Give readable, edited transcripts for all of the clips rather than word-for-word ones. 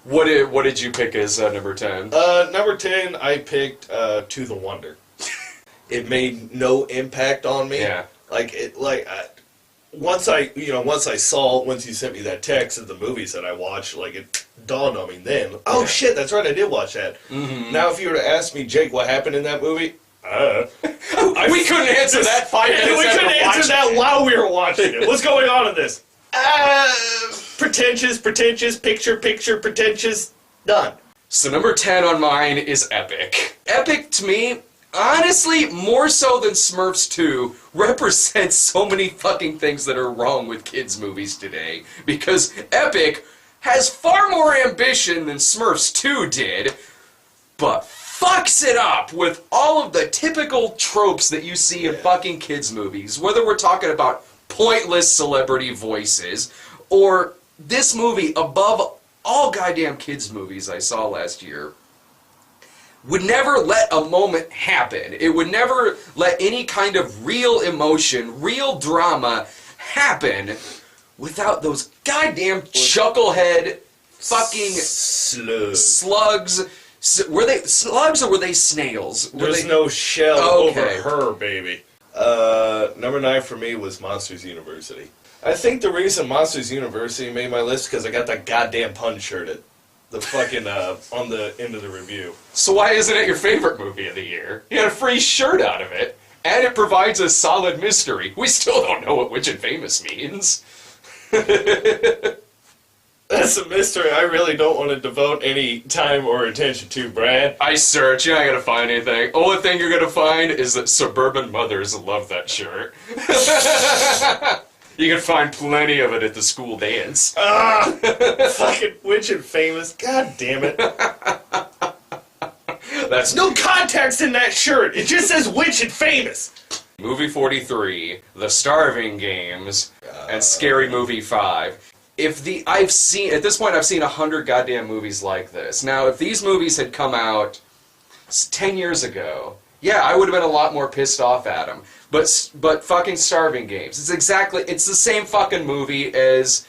What did you pick as number 10? Number 10, I picked To the Wonder. It made no impact on me. Yeah. Once you sent me that text of the movies that I watched, like, it dawned on me then. Oh, shit, that's right, I did watch that. Mm-hmm. Now, if you were to ask me, Jake, what happened in that movie? We couldn't answer that 5 minutes We couldn't answer that while we were watching it. What's going on in this? Pretentious, picture, pretentious, done. So number 10 on mine is Epic. Epic, to me, honestly, more so than Smurfs 2, represents so many fucking things that are wrong with kids' movies today. Because Epic has far more ambition than Smurfs 2 did, but fucks it up with all of the typical tropes that you see in fucking kids' movies. Whether we're talking about pointless celebrity voices, or this movie, above all goddamn kids' movies I saw last year, would never let a moment happen. It would never let any kind of real emotion, real drama happen without those goddamn chucklehead fucking slugs. Were they slugs or were they snails? There's no shell over her, baby. Number 9 for me was Monsters University. I think the reason Monsters University made my list because I got that goddamn pun shirt at the fucking on the end of the review. So why isn't it your favorite movie of the year? You got a free shirt out of it, and it provides a solid mystery. We still don't know what Rich and Famous means. That's a mystery I really don't want to devote any time or attention to, Brad. I search, you're not going to find anything. Only thing you're going to find is that suburban mothers love that shirt. You can find plenty of it at the school dance. Fucking Rich and Famous. God damn it. That's no context in that shirt. It just says Rich and Famous. Movie 43, The Starving Games, and Scary Movie 5. At this point I've seen 100 goddamn movies like this. Now, if these movies had come out 10 years ago, yeah, I would have been a lot more pissed off at them. But fucking Starving Games. It's the same fucking movie as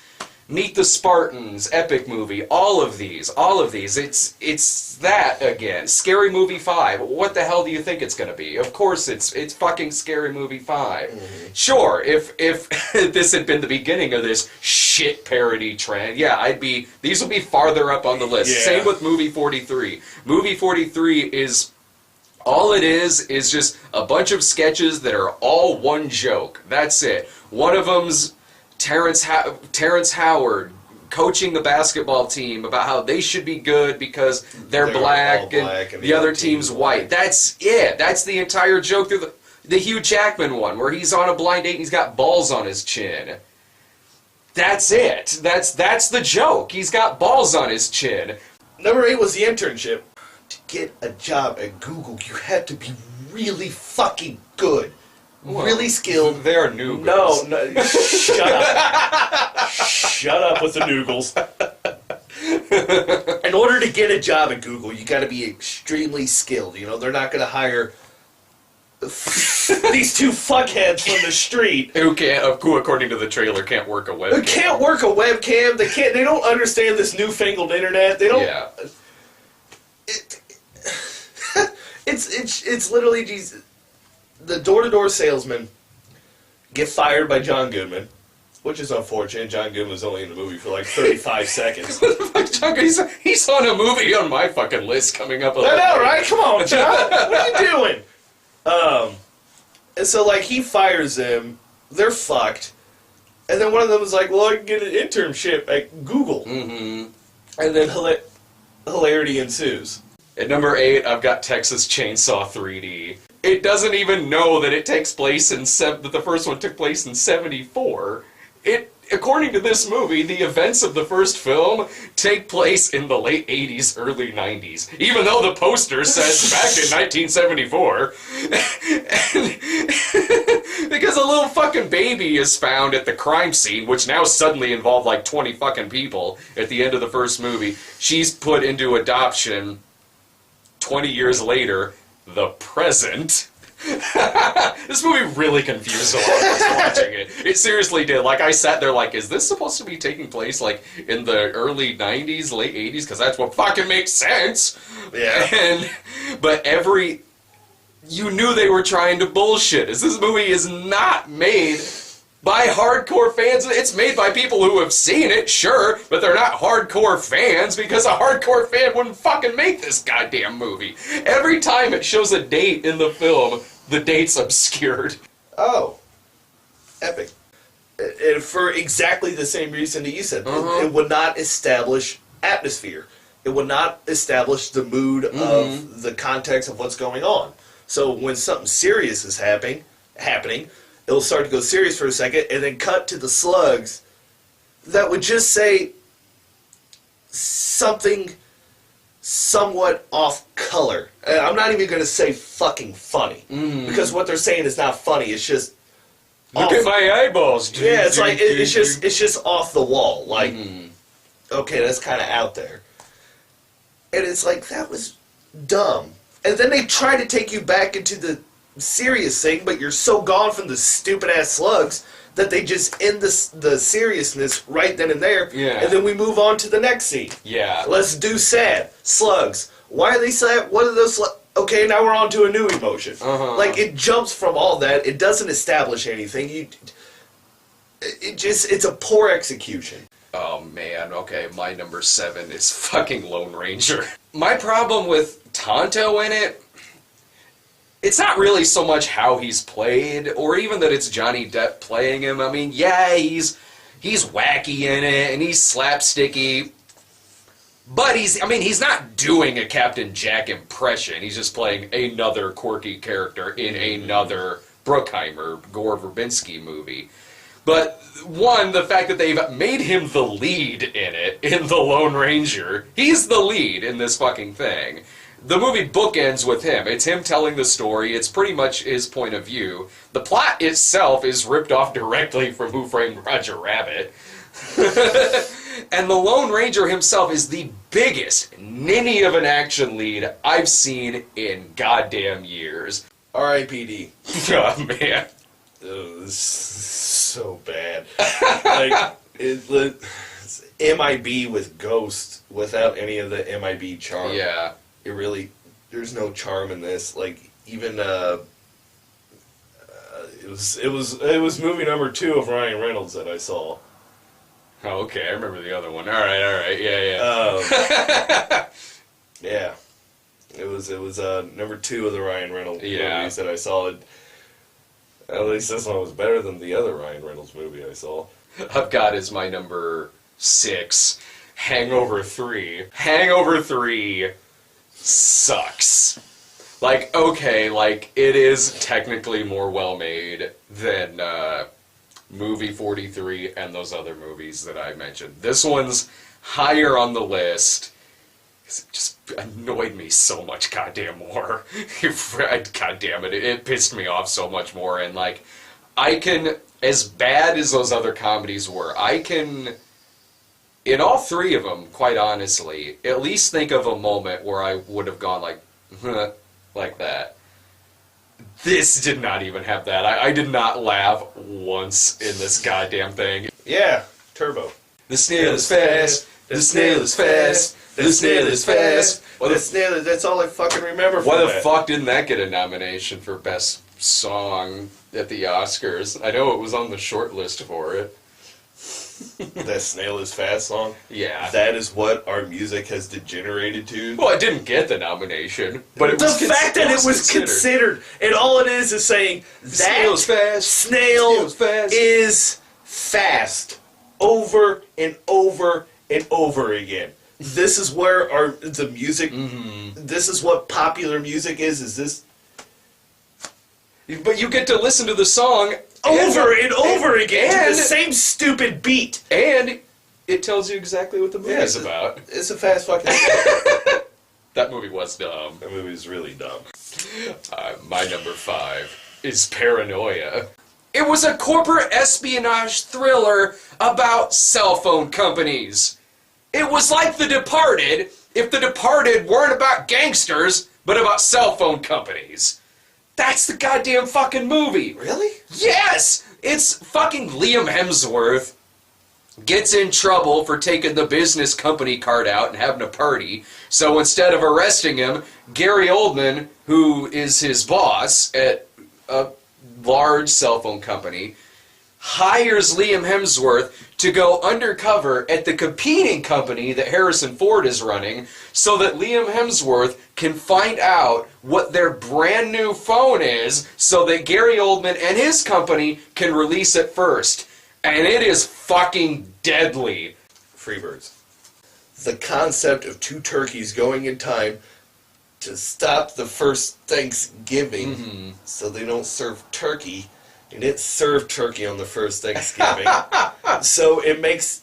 Meet the Spartans, Epic movie, all of these. It's that again. Scary Movie 5. What the hell do you think it's gonna be? Of course it's fucking Scary Movie 5. Mm-hmm. Sure, if this had been the beginning of this shit parody trend, yeah, these would be farther up on the list. Yeah. Same with Movie 43. Movie 43 is all it is just a bunch of sketches that are all one joke. That's it. One of them's Terrence Howard coaching the basketball team about how they should be good because they're black and the other team's white. That's it. That's the entire joke through the Hugh Jackman one where he's on a blind date and he's got balls on his chin. That's it. That's the joke. He's got balls on his chin. Number 8 was The Internship. To get a job at Google, you had to be really fucking good. Well, really skilled. They are noogles. No, shut up. Shut up with the noogles. In order to get a job at Google, you got to be extremely skilled. You know, they're not going to hire these two fuckheads from the street who, according to the trailer, can't work a webcam. They can't work a webcam. They don't understand this newfangled internet. They don't. Yeah. It's literally Jesus. The door-to-door salesman get fired by John Goodman, which is unfortunate. John Goodman was only in the movie for like 35 seconds. He's on a movie on my fucking list coming up. I know, right? Come on, John. What are you doing? And so, like, he fires them. They're fucked. And then one of them is like, well, I can get an internship at Google. Mm-hmm. And then hilarity ensues. At number 8, I've got Texas Chainsaw 3D. It doesn't even know that it takes place that the first one took place in 1974. According to this movie, the events of the first film take place in the late 80s, early 90s. Even though the poster says back in 1974. Because a little fucking baby is found at the crime scene, which now suddenly involved like 20 fucking people at the end of the first movie. She's put into adoption 20 years later, the present. This movie really confused a lot of us watching it. It seriously did. Like, I sat there like, is this supposed to be taking place, like, in the early 90s, late 80s? Because that's what fucking makes sense. Yeah. But you knew they were trying to bullshit. This movie is not made by hardcore fans. It's made by people who have seen it, sure, but they're not hardcore fans because a hardcore fan wouldn't fucking make this goddamn movie. Every time it shows a date in the film, the date's obscured. Oh. Epic. And for exactly the same reason that you said. It would not establish atmosphere. It would not establish the mood of the context of what's going on. So when something serious is happening, it'll start to go serious for a second, and then cut to the slugs that would just say something somewhat off color. And I'm not even going to say fucking funny, because what they're saying is not funny. It's just look at my eyeballs. Yeah, it's like it's just off the wall. Like, okay, that's kind of out there, and it's like that was dumb. And then they try to take you back into the serious thing, but you're so gone from the stupid-ass slugs that they just end the seriousness right then and there, and then we move on to the next scene. Yeah. Let's do sad. Slugs. Why are they sad? What are those slugs? Okay, now we're on to a new emotion. Like, it jumps from all that. It doesn't establish anything. It's a poor execution. Oh, man, okay, my number 7 is fucking Lone Ranger. My problem with Tonto in it, it's not really so much how he's played, or even that it's Johnny Depp playing him. I mean, yeah, he's wacky in it, and he's slapsticky, but he's not doing a Captain Jack impression. He's just playing another quirky character in another Bruckheimer, Gore Verbinski movie. But, one, the fact that they've made him the lead in it, in The Lone Ranger, he's the lead in this fucking thing. The movie bookends with him. It's him telling the story. It's pretty much his point of view. The plot itself is ripped off directly from Who Framed Roger Rabbit. And the Lone Ranger himself is the biggest ninny of an action lead I've seen in goddamn years. R.I.P.D. Oh, man. Oh, this is so bad. Like, it's MIB with Ghost without any of the MIB charm. Yeah. It really, there's no charm in this. Like, even it was movie number 2 of Ryan Reynolds that I saw. Oh, okay, I remember the other one. All right, yeah. Yeah, it was number 2 of the Ryan Reynolds movies that I saw. At least this one was better than the other Ryan Reynolds movie I saw. I've got as my number 6, Hangover 3. Hangover 3 sucks. Like, okay, like, it is technically more well-made than Movie 43 and those other movies that I mentioned. This one's higher on the list. It just annoyed me so much goddamn more. God damn it, it pissed me off so much more. And, like, I can, as bad as those other comedies were, I can, in all 3 of them, quite honestly, at least think of a moment where I would have gone like, huh, like that. This did not even have that. I did not laugh once in this goddamn thing. Yeah, Turbo. The snail is fast. The snail is fast. The snail is fast. The snail, that's all I fucking remember from Why the that. fuck didn't that get a nomination for Best Song at the Oscars? I know it was on the short list for it. That Snail is Fast song? Yeah. That is what our music has degenerated to. Well, it didn't get the nomination, but it was the fact that it was considered, and all it is saying that snail's fast. Snail is fast over and over and over again. This is where the music. This is what popular music is. Is this? But you get to listen to the song over and over again to the same stupid beat, and it tells you exactly what the movie is about. It's a fast fucking. That movie was dumb. That movie is really dumb. My number 5 is Paranoia. It was a corporate espionage thriller about cell phone companies. It was like The Departed if The Departed weren't about gangsters, but about cell phone companies. That's the goddamn fucking movie. Really? Yes! It's fucking Liam Hemsworth gets in trouble for taking the business company card out and having a party. So instead of arresting him, Gary Oldman, who is his boss at a large cell phone company, hires Liam Hemsworth to go undercover at the competing company that Harrison Ford is running so that Liam Hemsworth can find out what their brand new phone is so that Gary Oldman and his company can release it first. And it is fucking deadly. Freebirds. The concept of two turkeys going in time to stop the first Thanksgiving so they don't serve turkey. They didn't serve turkey on the first Thanksgiving. So it makes...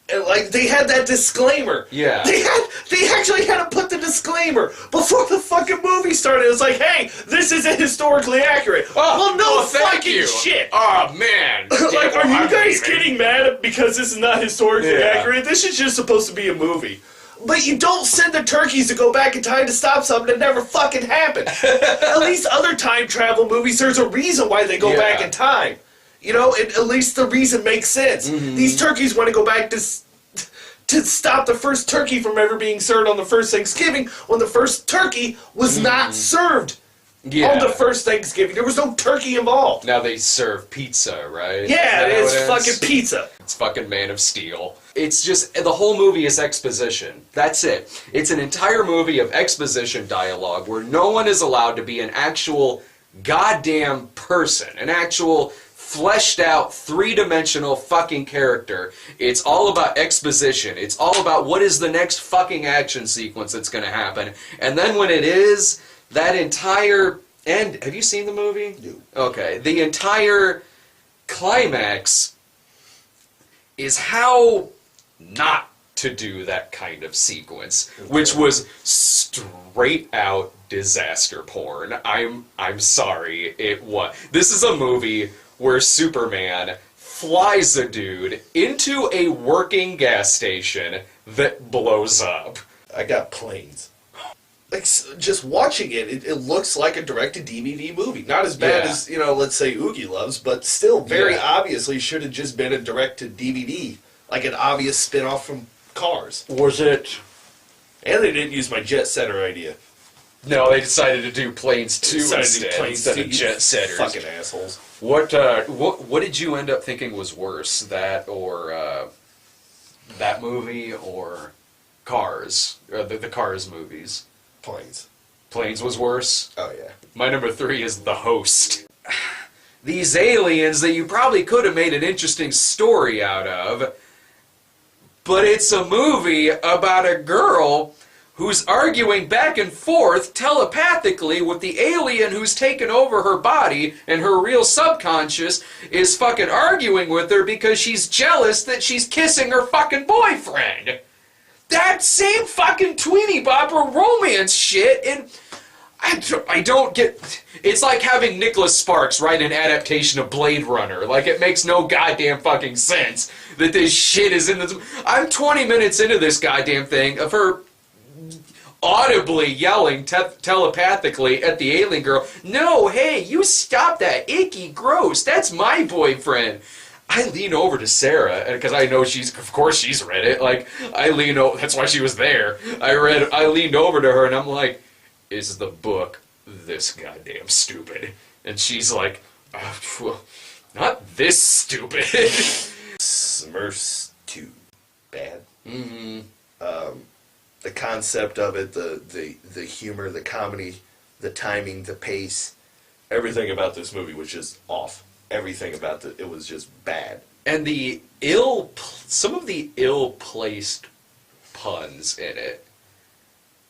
Like, they had that disclaimer. Yeah. They actually had to put the disclaimer before the fucking movie started. It was like, hey, this isn't historically accurate. Oh, well, no thank fucking you. shit. Oh, man. Like, are you guys leaving. getting mad because this is not historically accurate? This is just supposed to be a movie. But you don't send the turkeys to go back in time to stop something that never fucking happened. At least other time travel movies, there's a reason why they go back in time. You know, at least the reason makes sense. These turkeys want to go back to stop the first turkey from ever being served on the first Thanksgiving when the first turkey was not served on the first Thanksgiving. There was no turkey involved. Now they serve pizza, right? Yeah, it's fucking pizza. It's fucking Man of Steel. It's just, the whole movie is exposition. That's it. It's an entire movie of exposition dialogue where no one is allowed to be an actual goddamn person, an actual fleshed out, three-dimensional fucking character. It's all about exposition. It's all about what is the next fucking action sequence that's going to happen. And then when it is, that entire end... Have you seen the movie? No. Okay. The entire climax is how not to do that kind of sequence, which was straight out disaster porn. I'm sorry, it was. This is a movie where Superman flies a dude into a working gas station that blows up. I got Planes. Like, just watching it looks like a direct-to-DVD movie. Not as bad as, you know, let's say Oogie Loves, but still very obviously should have just been a direct-to-DVD. Like an obvious spin-off from Cars. Was it? And they didn't use my Jet Setter idea. No, they decided to do Planes 2 Planes instead of Jet Setters. Fucking assholes. What did you end up thinking was worse? That or that movie or Cars? The Cars movies? Planes. Planes was worse? Oh, yeah. My number 3 is The Host. These aliens that you probably could have made an interesting story out of, but it's a movie about a girl who's arguing back and forth telepathically with the alien who's taken over her body, and her real subconscious is fucking arguing with her because she's jealous that she's kissing her fucking boyfriend. That same fucking tweeny bopper romance shit, and I don't get... It's like having Nicholas Sparks write an adaptation of Blade Runner. Like, it makes no goddamn fucking sense that this shit is in this... I'm 20 minutes into this goddamn thing of her audibly yelling telepathically at the alien girl, "No, hey, you stop that, icky, gross, that's my boyfriend." I lean over to Sarah, because I know of course she's read it, like, I lean over, that's why she was there. I leaned over to her and I'm like, "Is the book this goddamn stupid?" And she's like, "Not this stupid." Smurfs 2. Bad. The concept of it, the humor, the comedy, the timing, the pace, everything about this movie was just off. Everything about it was just bad. And some of the ill-placed puns in it.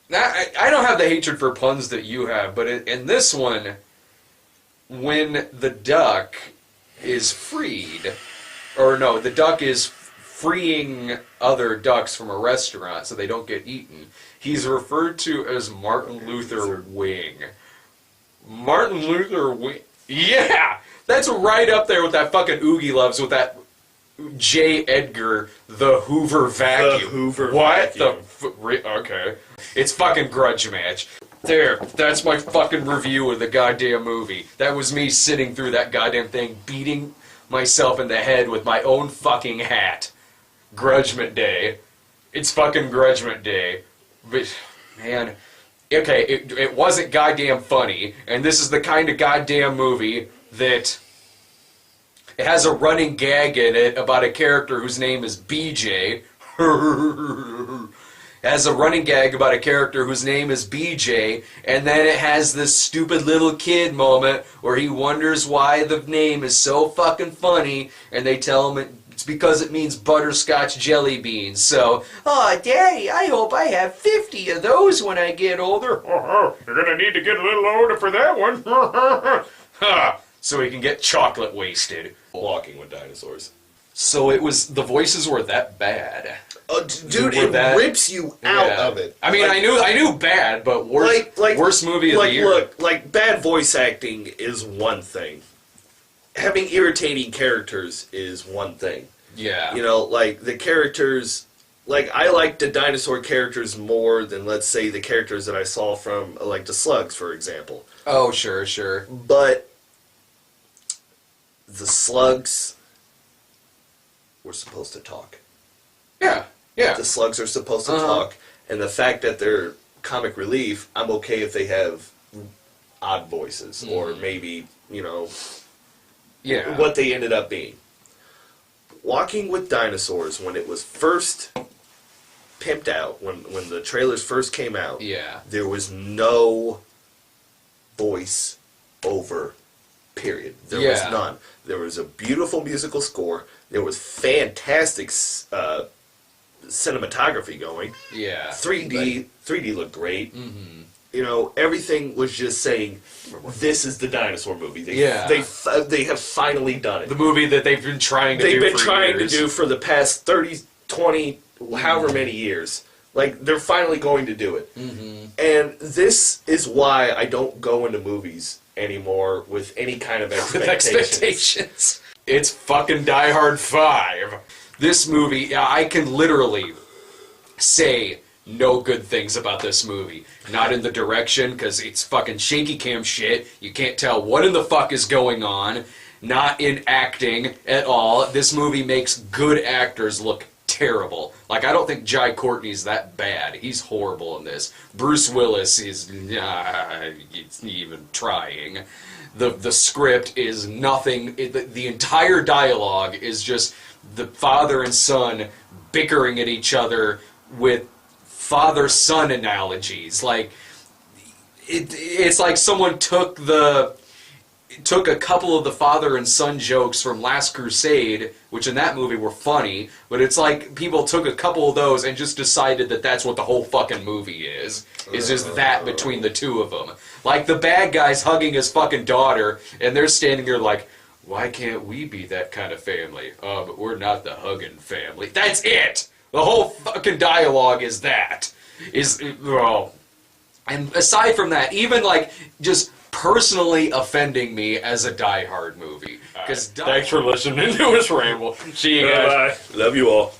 Now, I don't have the hatred for puns that you have, but in this one, when the duck is freed, or no, the duck is freeing other ducks from a restaurant so they don't get eaten, he's referred to as Martin Luther Wing. Martin Luther Wing. Yeah! That's right up there with that fucking Oogie Loves, with that J. Edgar, the Hoover vacuum. The Hoover what vacuum. Okay. It's fucking Grudge Match. There, that's my fucking review of the goddamn movie. That was me sitting through that goddamn thing, beating myself in the head with my own fucking hat. Grudgement Day. It's fucking Grudgement Day. But, man, okay, it wasn't goddamn funny, and this is the kind of goddamn movie that it has a running gag in it about a character whose name is BJ. Has a running gag about a character whose name is BJ, and then it has this stupid little kid moment where he wonders why the name is so fucking funny, and they tell him it's because it means butterscotch jelly beans. So, oh, Daddy, I hope I have 50 of those when I get older. You're gonna need to get a little older for that one. So he can get chocolate wasted. Walking with Dinosaurs. So the voices were that bad. Dude, it rips you out of it. I mean, like, I knew bad, but worst movie of the year. Look, like, bad voice acting is one thing. Having irritating characters is one thing. Yeah. You know, like, the characters... Like, I like the dinosaur characters more than, let's say, the characters that I saw from, like, the Slugs, for example. Oh, sure. But the Slugs were supposed to talk. Yeah. The Slugs are supposed to talk, and the fact that they're comic relief, I'm okay if they have odd voices, or maybe, you know, what they ended up being. Walking with Dinosaurs, when it was first pimped out, when the trailers first came out, there was no voice over, period. There was none. There was a beautiful musical score. There was fantastic cinematography going. Yeah. 3D looked great. Mm-hmm. You know, everything was just saying, this is the dinosaur movie. They have finally done it. The movie that they've been trying to do for years. They've been trying to do for the past 30, 20, however many years. Like, they're finally going to do it. Mm-hmm. And this is why I don't go into movies anymore with any kind of expectations. It's fucking Die Hard 5. This movie, I can literally say no good things about this movie. Not in the direction, because it's fucking shaky cam shit. You can't tell what in the fuck is going on. Not in acting at all. This movie makes good actors look terrible. Like, I don't think Jai Courtney's that bad. He's horrible in this. Bruce Willis is even trying. The script is nothing. The entire dialogue is just the father and son bickering at each other with father-son analogies. Like, it's like someone took a couple of the father and son jokes from Last Crusade, which in that movie were funny, but it's like people took a couple of those and just decided that that's what the whole fucking movie is. It's just that between the two of them. Like, the bad guy's hugging his fucking daughter, and they're standing there like, why can't we be that kind of family? Oh, but we're not the hugging family. That's it! The whole fucking dialogue is that. And aside from that, even, like, just personally offending me as a Die Hard movie. Thanks for listening to us ramble. See you guys. Bye. Love you all.